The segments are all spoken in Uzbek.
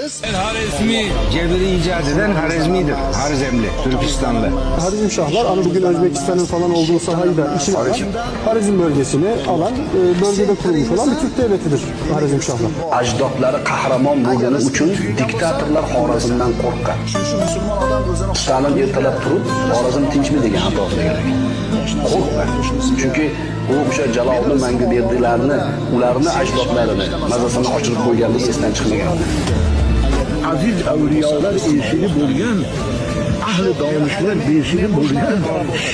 Harizmi. Cebri icat eden Harizmidir. Harizemli, Türkistanlı. Harizmşahlar hani bugün Özbekistan'ın falan olduğu sahayı da içine alan, Harizm bölgesini alan, bölgede kurulmuş olan bir Türk devletidir Harizmşahlar. Ajdodlari qahramon bo'lgani uchun diktatorlar Xorazmdan qo'rqqan. Stalin ertalab turib, Xorazm tinchmi degan xato qilgan. Qo'rqqan. Chunki u o'sha Jalolni manga berdilarni, ularni ajdodlarini mazasini ochirib qo'yganligi esdan chiqmagan. Aziz avliyolar esini bo'lgan, ahli donishlar besini bo'lgan,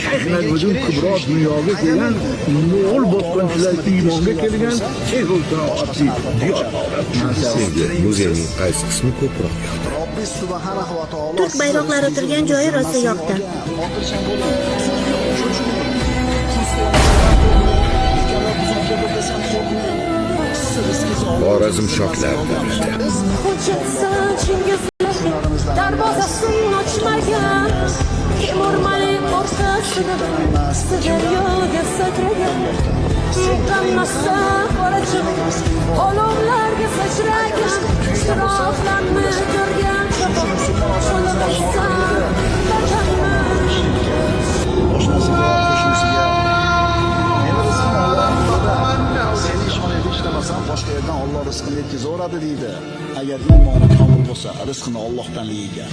Shayxnazmiddin Kubro dunyoga kelgan, Mo'g'ul bosqinchilar iymonga kelgan, Shayxul Sanoatli diyor. Muzeyning qaysi qismi ko'proq yoqdi? Turk bayroqlari turgan joyi rosa yoqdi. Xorazmshohlar davlati. Darvozasini ochmagan Temur Malik o'rtasida Sirdaryoga sakragan Suqanmasa qorachiq olovlarga sachragan Chiroqlarni ko'rgan cho'poq Sho'lg'aysan boshqa yerdan Alloh rizqini yetkazaveradi deydi. Agar iymoni komil bo'lsa, rizqini Allohdan yeygan.